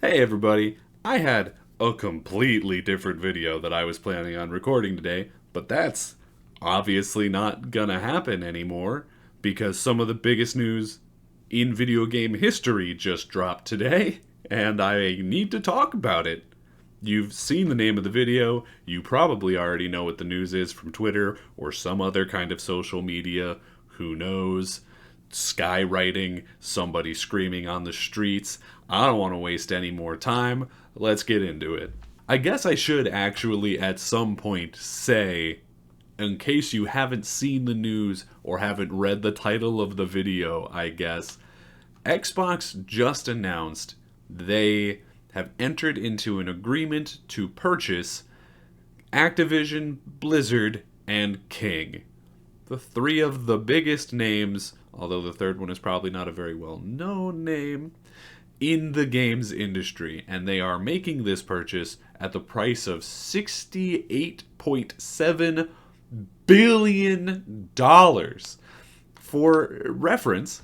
Hey everybody, I had a completely different video that I was planning on recording today, but that's obviously not gonna happen anymore because some of the biggest news in video game history just dropped today, and I need to talk about it. You've seen the name of the video, you probably already know what the news is from Twitter or some other kind of social media, who knows? Skywriting, somebody screaming on the streets. I don't want to waste any more time. Let's get into it. I guess I should actually at some point say, in case you haven't seen the news or haven't read the title of the video, I guess, Xbox just announced they have entered into an agreement to purchase Activision, Blizzard, and King. The three of the biggest names, although the third one is probably not a very well known name, in the games industry. And they are making this purchase at the price of $68.7 billion. For reference,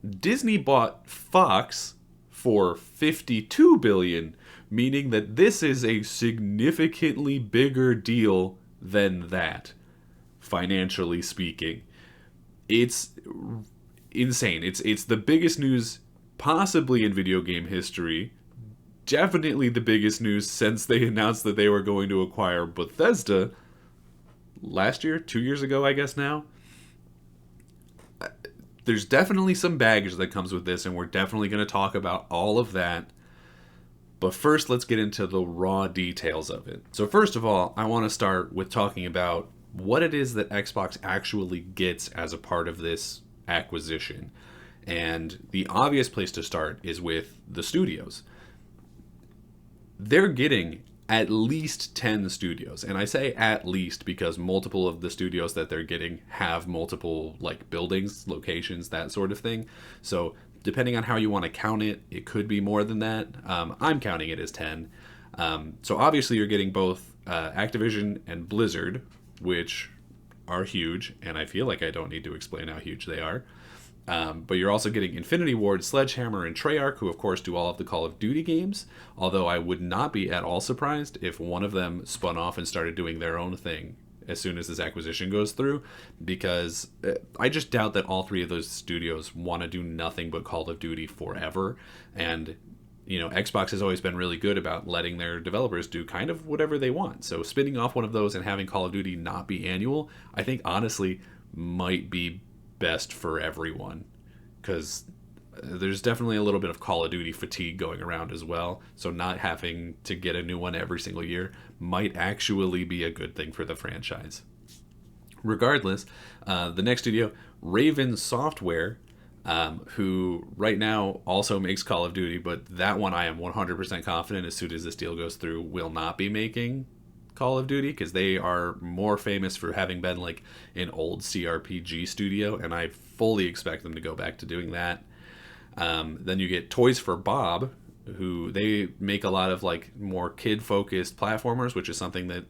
Disney bought Fox for $52 billion, meaning that this is a significantly bigger deal than that, financially speaking. It's insane. It's the biggest news possibly in video game history. Definitely the biggest news since they announced that they were going to acquire Bethesda last year, 2 years ago, I guess now. There's definitely some baggage that comes with this, and we're definitely going to talk about all of that. But first, let's get into the raw details of it. So first of all, I want to start with talking about what it is that Xbox actually gets as a part of this acquisition. And the obvious place to start is with the studios. They're getting at least 10 studios. And I say at least because multiple of the studios that they're getting have multiple like buildings, locations, that sort of thing. So depending on how you want to count it, it could be more than that. I'm counting it as 10. So obviously you're getting both Activision and Blizzard, which are huge, and I feel like I don't need to explain how huge they are. But you're also getting Infinity Ward, Sledgehammer, and Treyarch, who of course do all of the Call of Duty games, although I would not be at all surprised if one of them spun off and started doing their own thing as soon as this acquisition goes through, because I just doubt that all three of those studios want to do nothing but Call of Duty forever. And Xbox has always been really good about letting their developers do kind of whatever they want. So spinning off one of those and having Call of Duty not be annual, I think honestly might be best for everyone, because there's definitely a little bit of Call of Duty fatigue going around as well. So not having to get a new one every single year might actually be a good thing for the franchise. Regardless, the next studio, Raven Software, who right now also makes Call of Duty, but that one I am 100% confident as soon as this deal goes through will not be making Call of Duty, because they are more famous for having been like an old CRPG studio, and I fully expect them to go back to doing that. Then you get Toys for Bob, who they make a lot of like more kid-focused platformers, which is something that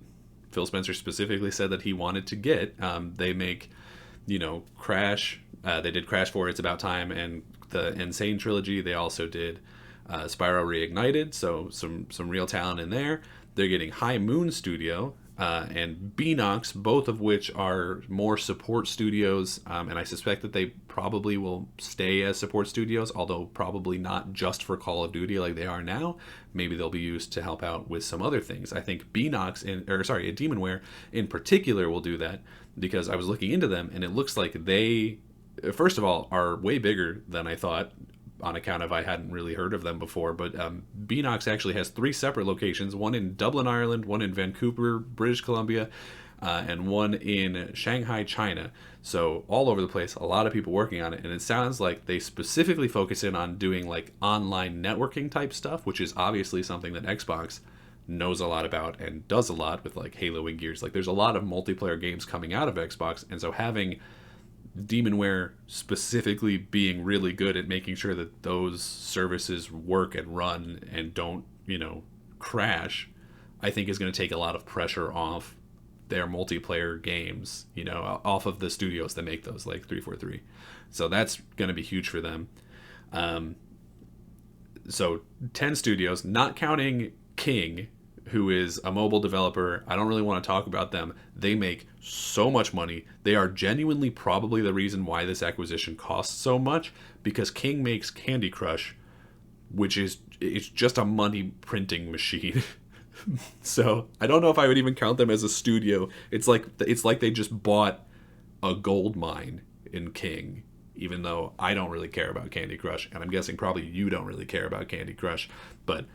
Phil Spencer specifically said that he wanted to get. They make, Crash. They did Crash 4, It's About Time, and the Insane trilogy. They also did Spyro Reignited, so some real talent in there. They're getting High Moon Studio and Beanox, both of which are more support studios, and I suspect that they probably will stay as support studios, although probably not just for Call of Duty like they are now. Maybe they'll be used to help out with some other things. I think Demonware in particular will do that, because I was looking into them and it looks like they, first of all, are way bigger than I thought, on account of I hadn't really heard of them before. But Beanox actually has 3 separate locations, one in Dublin, Ireland, one in Vancouver, British Columbia, and one in Shanghai, China. So all over the place, a lot of people working on it. And it sounds like they specifically focus in on doing like online networking type stuff, which is obviously something that Xbox knows a lot about and does a lot with, like Halo and Gears. Like there's a lot of multiplayer games coming out of Xbox, and so having Demonware specifically being really good at making sure that those services work and run and don't, crash, I think is going to take a lot of pressure off their multiplayer games, off of the studios that make those, like 343. So that's going to be huge for them. So 10 studios, not counting King, who is a mobile developer. I don't really want to talk about them. They make so much money. They are genuinely probably the reason why this acquisition costs so much, because King makes Candy Crush, which is it's just a money printing machine. So I don't know if I would even count them as a studio. It's like they just bought a gold mine in King, even though I don't really care about Candy Crush, and I'm guessing probably you don't really care about Candy Crush, but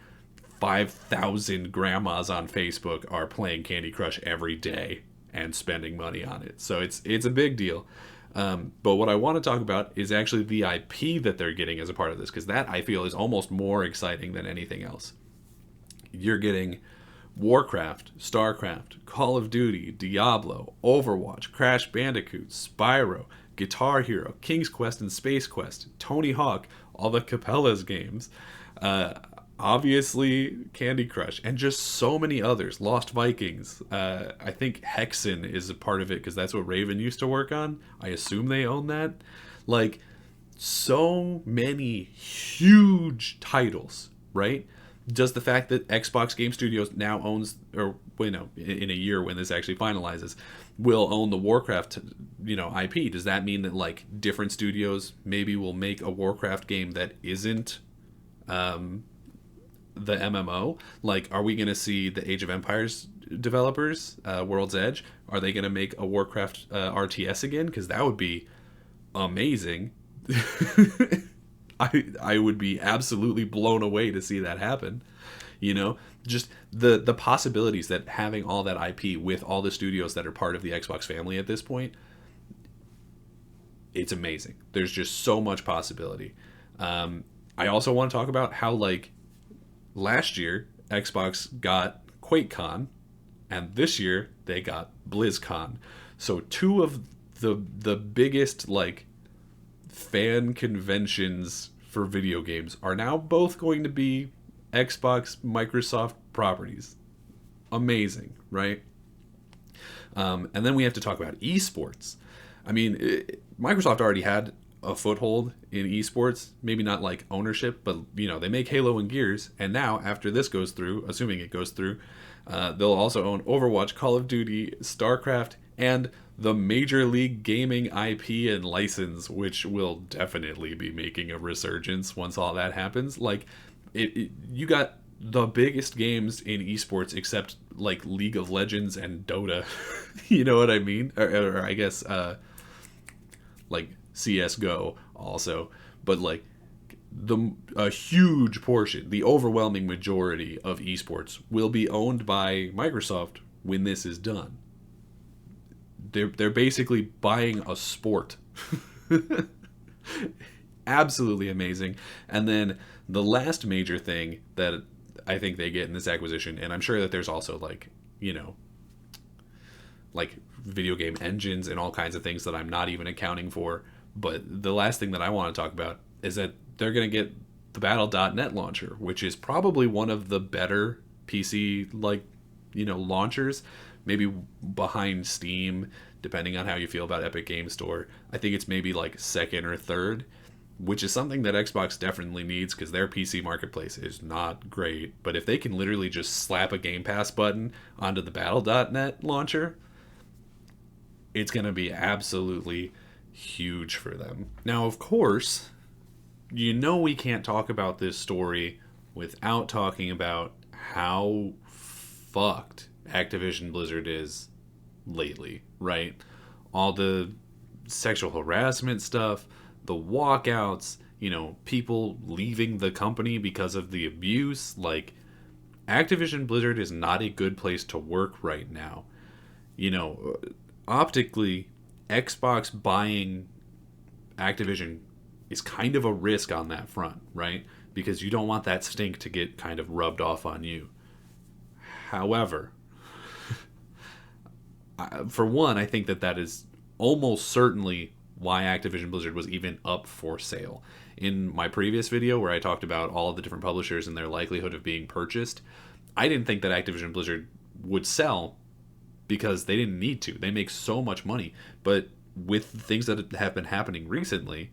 5,000 grandmas on Facebook are playing Candy Crush every day and spending money on it. So it's a big deal. But what I want to talk about is actually the IP that they're getting as a part of this, because that I feel is almost more exciting than anything else. You're getting Warcraft, StarCraft, Call of Duty, Diablo, Overwatch, Crash Bandicoot, Spyro, Guitar Hero, King's Quest and Space Quest, Tony Hawk, all the Cabela's games, obviously Candy Crush, and just so many others. Lost Vikings. I think Hexen is a part of it because that's what Raven used to work on. I assume they own that. Like, so many huge titles, right? Does the fact that Xbox Game Studios now owns, or in a year when this actually finalizes, will own the Warcraft, IP? Does that mean that like different studios maybe will make a Warcraft game that isn't the MMO? Like, are we going to see the Age of Empires developers, World's Edge? Are they going to make a Warcraft RTS again? Because that would be amazing. I would be absolutely blown away to see that happen. Just the possibilities that having all that IP with all the studios that are part of the Xbox family at this point, it's amazing. There's just so much possibility. I also want to talk about how, like, last year Xbox got QuakeCon, and this year they got BlizzCon. So two of the biggest, like, fan conventions for video games are now both going to be Xbox Microsoft properties. Amazing, right? And then we have to talk about esports. I mean, Microsoft already had a foothold in esports, maybe not like ownership, but they make Halo and Gears, and now after this goes through, assuming it goes through, they'll also own Overwatch, Call of Duty, StarCraft, and the Major League Gaming IP and license, which will definitely be making a resurgence once all that happens. Like, you got the biggest games in esports except like League of Legends and Dota. You know what I mean? Or I guess like CS:GO also, but like a huge portion, the overwhelming majority of esports will be owned by Microsoft when this is done. They're basically buying a sport. Absolutely amazing. And then the last major thing that I think they get in this acquisition, and I'm sure that there's also like video game engines and all kinds of things that I'm not even accounting for, but the last thing that I want to talk about is that they're going to get the Battle.net launcher, which is probably one of the better PC launchers, maybe behind Steam, depending on how you feel about Epic Game Store. I think it's maybe like second or third, which is something that Xbox definitely needs because their PC marketplace is not great. But if they can literally just slap a Game Pass button onto the Battle.net launcher, it's going to be absolutely huge for them. Now, of course, we can't talk about this story without talking about how fucked Activision Blizzard is lately, right? All the sexual harassment stuff, the walkouts, people leaving the company because of the abuse. Like, Activision Blizzard is not a good place to work right now. Optically, Xbox buying Activision is kind of a risk on that front, right? Because you don't want that stink to get kind of rubbed off on you. However, for one, I think that is almost certainly why Activision Blizzard was even up for sale. In my previous video where I talked about all of the different publishers and their likelihood of being purchased, I didn't think that Activision Blizzard would sell because they didn't need to. They make so much money. But with things that have been happening recently,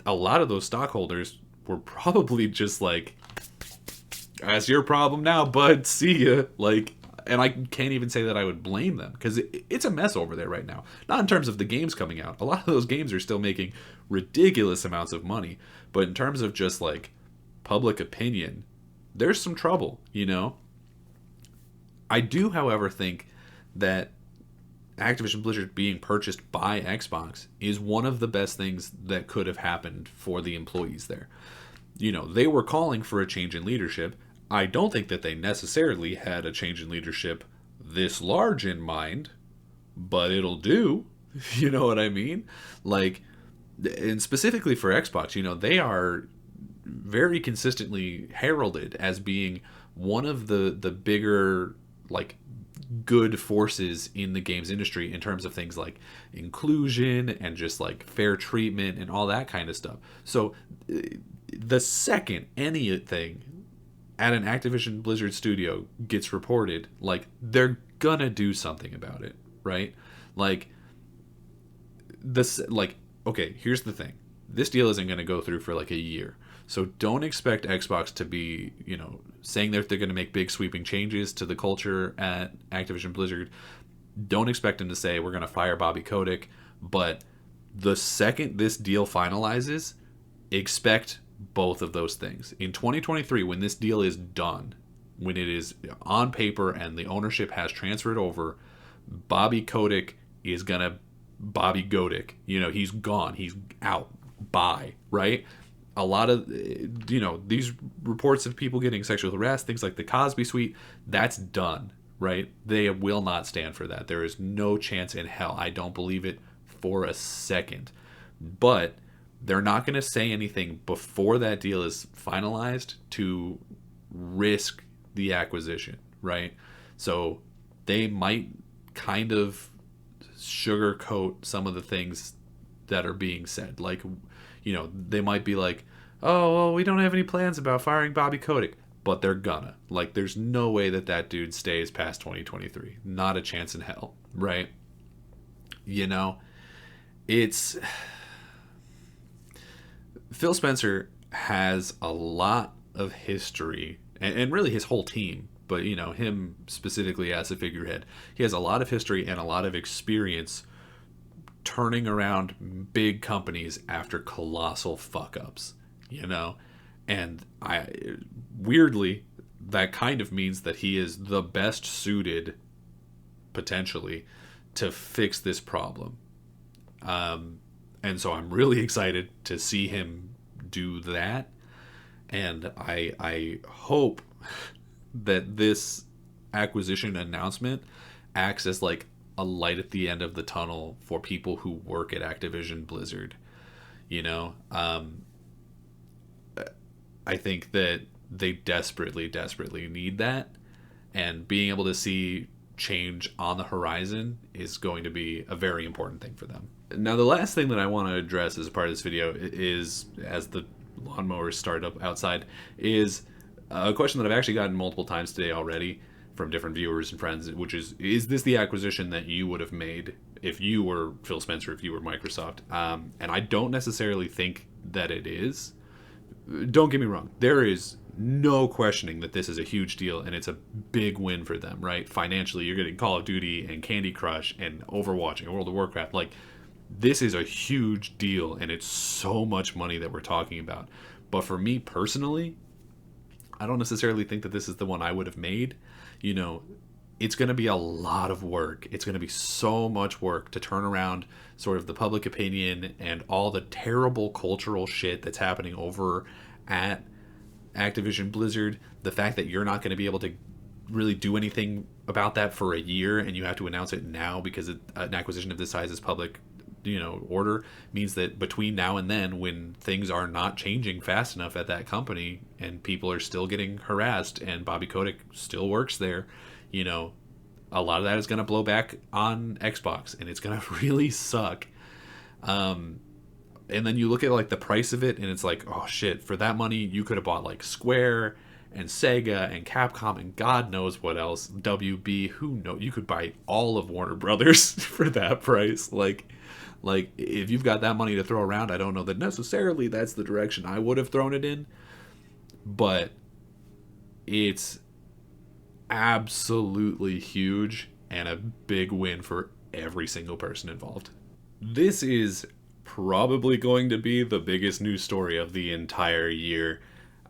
a lot of those stockholders were probably just like, that's your problem now, bud. See ya. Like, and I can't even say that I would blame them, because it's a mess over there right now. Not in terms of the games coming out. A lot of those games are still making ridiculous amounts of money. But in terms of just like public opinion, there's some trouble, you know? I do, however, think that Activision Blizzard being purchased by Xbox is one of the best things that could have happened for the employees there. You know, they were calling for a change in leadership. I don't think that they necessarily had a change in leadership this large in mind, but it'll do. You know what I mean? Like, and specifically for Xbox, you know, they are very consistently heralded as being one of the bigger, like, good forces in the games industry in terms of things like inclusion and just like fair treatment and all that kind of stuff. So the second anything at an Activision Blizzard studio gets reported, like, they're gonna do something about it, right? Like, this, like, okay, here's the thing. This deal isn't gonna go through for like a year. So don't expect Xbox to be, you know, saying that they're going to make big sweeping changes to the culture at Activision Blizzard. Don't expect them to say we're going to fire Bobby Kotick. But the second this deal finalizes, expect both of those things. In 2023, when this deal is done, when it is on paper and the ownership has transferred over, Bobby Kotick is going to Bobby Kotick. You know, he's gone. He's out. Bye. Right? A lot of, you know, these reports of people getting sexually harassed, things like the Cosby Suite, that's done, right? They will not stand for that. There is no chance in hell. I don't believe it for a second. But they're not going to say anything before that deal is finalized to risk the acquisition, right? So they might kind of sugarcoat some of the things that are being said. Like, you know, they might be like, oh, well, we don't have any plans about firing Bobby Kotick. But they're gonna. Like, there's no way that dude stays past 2023. Not a chance in hell, right? You know, it's... Phil Spencer has a lot of history, and really his whole team, but, you know, him specifically as a figurehead. He has a lot of history and a lot of experience turning around big companies after colossal fuck-ups, you know? And weirdly, that kind of means that he is the best suited, potentially, to fix this problem. And so I'm really excited to see him do that. And I hope that this acquisition announcement acts as like a light at the end of the tunnel for people who work at Activision Blizzard. You know, I think that they desperately need that, and being able to see change on the horizon is going to be a very important thing for them. Now, the last thing that I want to address as a part of this video is, as the lawnmowers start up outside, is a question that I've actually gotten multiple times today already from different viewers and friends, which is this the acquisition that you would have made if you were Phil Spencer, if you were Microsoft? And I don't necessarily think that it is. Don't get me wrong. There is no questioning that this is a huge deal and it's a big win for them, right? Financially, you're getting Call of Duty and Candy Crush and Overwatch and World of Warcraft. Like, this is a huge deal, and it's so much money that we're talking about. But for me personally, I don't necessarily think that this is the one I would have made. You know, it's going to be a lot of work. It's going to be so much work to turn around sort of the public opinion and all the terrible cultural shit that's happening over at Activision Blizzard. The fact that you're not going to be able to really do anything about that for a year, and you have to announce it now because an acquisition of this size is public, you know, order, means that between now and then, when things are not changing fast enough at that company and people are still getting harassed and Bobby Kotick still works there, you know, a lot of that is going to blow back on Xbox, and it's going to really suck. And then you look at like the price of it, and it's like, oh shit, for that money you could have bought like Square and Sega and Capcom and God knows what else, WB, who knows, you could buy all of Warner Brothers for that price. Like, Like, if you've got that money to throw around, I don't know that necessarily that's the direction I would have thrown it in, but it's absolutely huge and a big win for every single person involved. This is probably going to be the biggest news story of the entire year,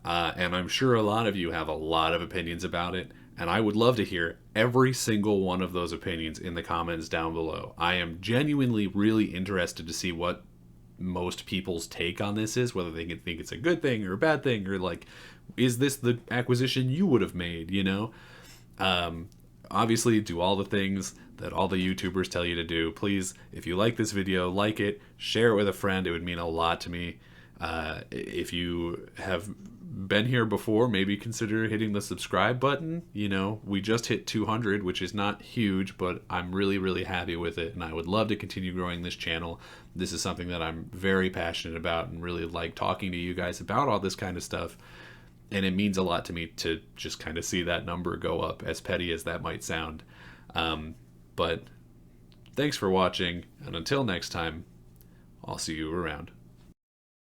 and I'm sure a lot of you have a lot of opinions about it, and I would love to hear every single one of those opinions in the comments down below. I am genuinely really interested to see what most people's take on this is, whether they think it's a good thing or a bad thing, or like, is this the acquisition you would have made, you know? Obviously, do all the things that all the YouTubers tell you to do. Please, if you like this video, like it, share it with a friend. It would mean a lot to me. If you have been here before, maybe consider hitting the subscribe button. You know, we just hit 200, which is not huge, but I'm really, really happy with it, and I would love to continue growing this channel. This is something that I'm very passionate about and really like talking to you guys about all this kind of stuff. And it means a lot to me to just kind of see that number go up, as petty as that might sound. But thanks for watching, and until next time, I'll see you around.